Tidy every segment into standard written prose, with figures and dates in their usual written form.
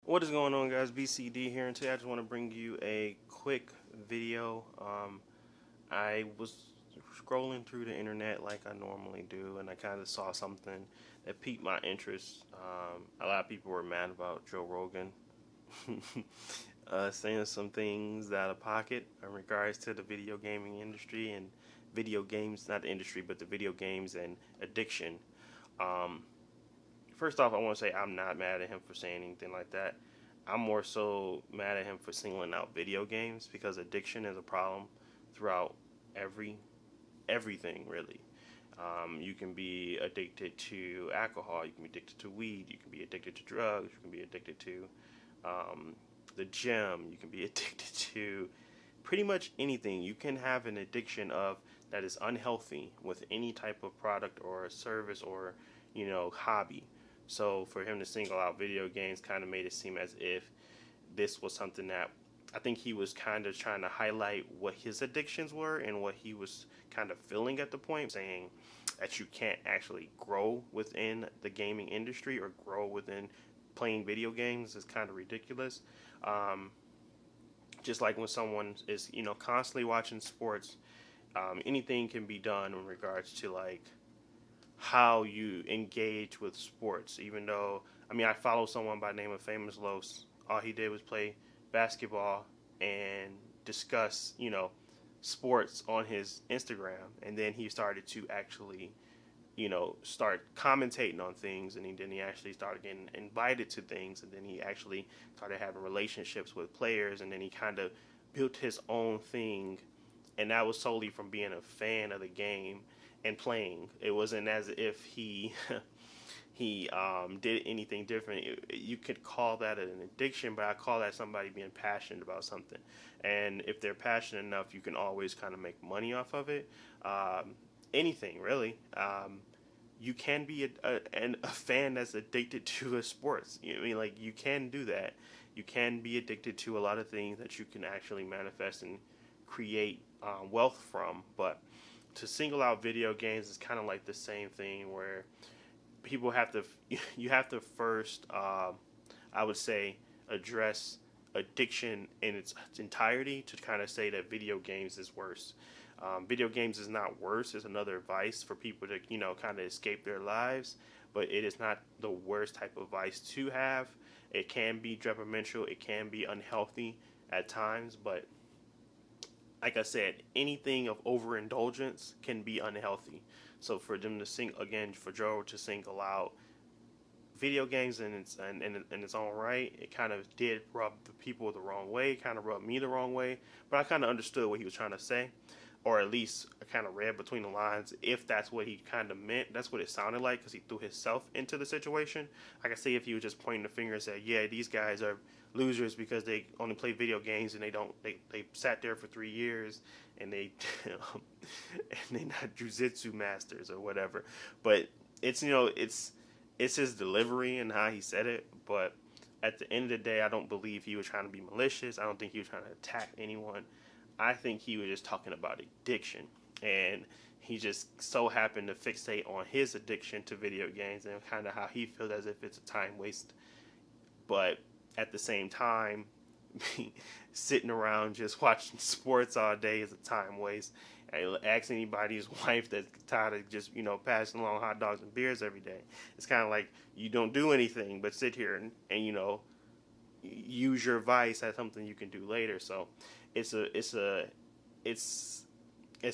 What is going on, guys? BCD here, and today I just want to bring you a quick video. I was scrolling through the internet like I normally do, and I kind of saw something that piqued my interest. A lot of people were mad about Joe Rogan saying some things out of pocket in regards to the video gaming industry and video games, not the industry, but the video games and addiction. Um, First off, I want to say I'm not mad at him for saying anything like that. I'm more so mad at him for singling out video games because addiction is a problem throughout everything really. You can be addicted to alcohol, you can be addicted to weed, you can be addicted to drugs, you can be addicted to the gym, you can be addicted to pretty much anything. You can have an addiction of that is unhealthy with any type of product or service or hobby. So for him to single out video games kind of made it seem as if this was something that I think he was kind of trying to highlight what his addictions were and what he was kind of feeling at the point, saying that you can't actually grow within the gaming industry or grow within playing video games is kind of ridiculous. Just like when someone is, constantly watching sports, anything can be done in regards to like how you engage with sports. Even though, I follow someone by the name of Famous Los. All he did was play basketball and discuss, sports on his Instagram. And then he started to actually, start commentating on things. And then he actually started getting invited to things. And then he actually started having relationships with players. And then he kind of built his own thing. And that was solely from being a fan of the game and playing. It wasn't as if he did anything different. You could call that an addiction, but I call that somebody being passionate about something. And if they're passionate enough, you can always kind of make money off of it. Anything really. You can be a fan that's addicted to a sports. You can do that. You can be addicted to a lot of things that you can actually manifest and create wealth from, but to single out video games is kind of like the same thing where people have to, you have to first, I would say, address addiction in its entirety to kind of say that video games is worse. Video games is not worse. It's another vice for people to, kind of escape their lives, but it is not the worst type of vice to have. It can be detrimental. It can be unhealthy at times, but like I said, anything of overindulgence can be unhealthy. So for them to for Joe to single out video games in its own right, it kind of did rub the people the wrong way. It kind of rubbed me the wrong way. But I kind of understood what he was trying to say, or at least I kind of read between the lines. If that's what he kind of meant, that's what it sounded like, because he threw himself into the situation. I could see if he was just pointing the finger and said, "Yeah, these guys are losers because they only play video games and they sat there for 3 years and they and they not jujitsu masters or whatever." But it's it's his delivery and how he said it. But at the end of the day, I don't believe he was trying to be malicious. I don't think he was trying to attack anyone. I think he was just talking about addiction, and he just so happened to fixate on his addiction to video games and kind of how he feels as if it's a time waste. But at the same time, sitting around just watching sports all day is a time waste. Ask anybody's wife that's tired of just, passing along hot dogs and beers every day. It's kind of like you don't do anything but sit here and use your vice as something you can do later. So it's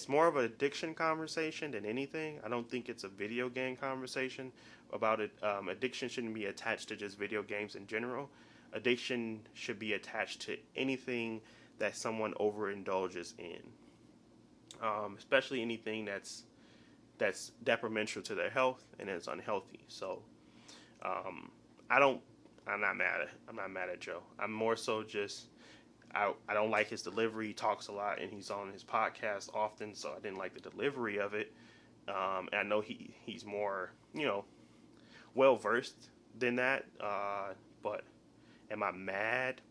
more of an addiction conversation than anything. I don't think it's a video game conversation about it. Addiction shouldn't be attached to just video games in general. Addiction should be attached to anything that someone overindulges in, especially anything that's detrimental to their health and is unhealthy. So I'm not mad at Joe. I'm more so just I don't like his delivery. He talks a lot and he's on his podcast often, so I didn't like the delivery of it. And I know he's more well versed than that, but am I mad?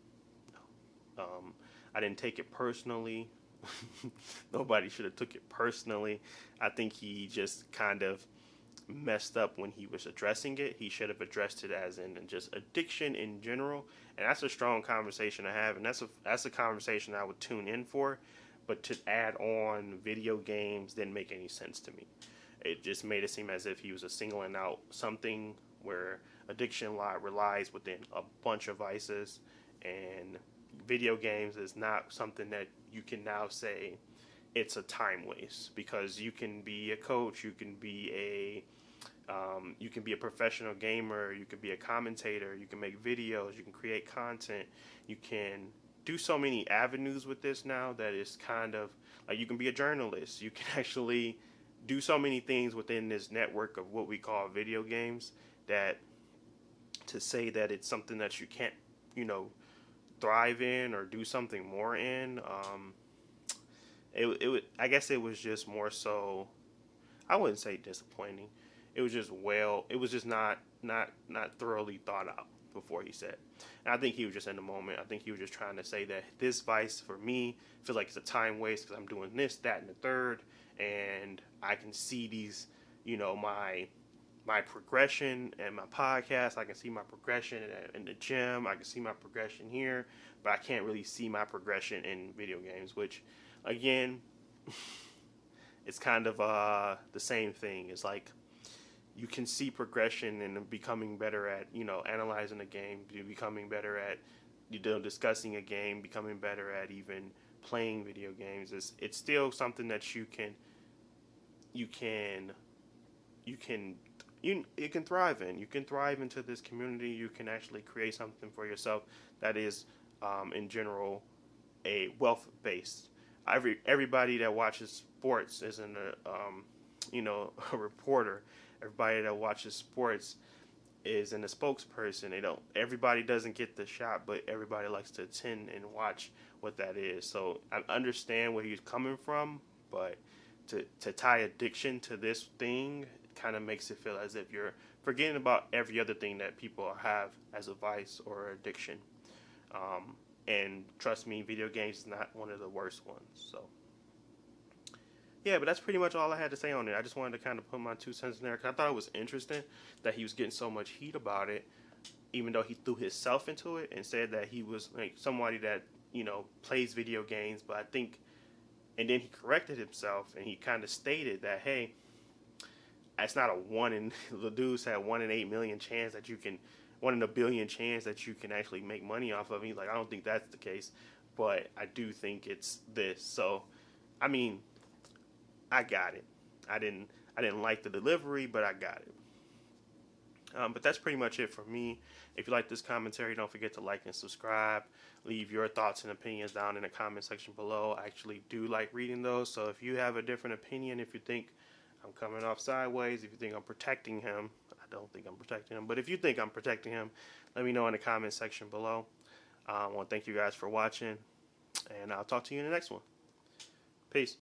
No. I didn't take it personally. Nobody should have took it personally. I think he just kind of messed up when he was addressing it. He should have addressed it as in just addiction in general, and that's a strong conversation to have, and that's a conversation I would tune in for. But to add on video games didn't make any sense to me. It just made it seem as if he was singling out something where addiction relies within a bunch of vices, and video games is not something that you can now say it's a time waste, because you can be a coach, you can be a professional gamer, you can be a commentator, you can make videos, you can create content, you can do so many avenues with this now that it's kind of like you can be a journalist, you can actually do so many things within this network of what we call video games, that to say that it's something that you can't, thrive in or do something more in, I guess it was just more so, I wouldn't say disappointing. It was just not thoroughly thought out before he said. And I think he was just in the moment. I think he was just trying to say that this vice for me feels like it's a time waste because I'm doing this, that, and the third, and I can see these, my progression and my podcast. I can see my progression in the gym. I can see my progression here, but I can't really see my progression in video games, which, again, it's kind of the same thing. It's like you can see progression and becoming better at, analyzing a game, becoming better at, discussing a game, becoming better at even playing video games. It's still something that you can thrive in. You can thrive into this community. You can actually create something for yourself that is, in general, a wealth-based. Everybody that watches sports isn't a reporter. Everybody that watches sports isn't a spokesperson. Everybody doesn't get the shot, but everybody likes to attend and watch what that is. So I understand where he's coming from, but to tie addiction to this thing kind of makes it feel as if you're forgetting about every other thing that people have as a vice or addiction. And trust me, video games is not one of the worst ones. So, yeah, but that's pretty much all I had to say on it. I just wanted to kind of put my 2 cents in there because I thought it was interesting that he was getting so much heat about it, even though he threw himself into it and said that he was like somebody that, plays video games. But I think, and then he corrected himself and he kind of stated that, hey, it's not the dude said 1 in 8 million chance that you can, 1 in a billion chance that you can actually make money off of it. He's like, I don't think that's the case, but I do think it's this. So, I mean, I got it. I didn't like the delivery, but I got it. But that's pretty much it for me. If you like this commentary, don't forget to like and subscribe. Leave your thoughts and opinions down in the comment section below. I actually do like reading those. So if you have a different opinion, if you think I'm coming off sideways, if you think I'm protecting him, I don't think I'm protecting him, but if you think I'm protecting him, let me know in the comment section below. I want to thank you guys for watching, and I'll talk to you in the next one. Peace.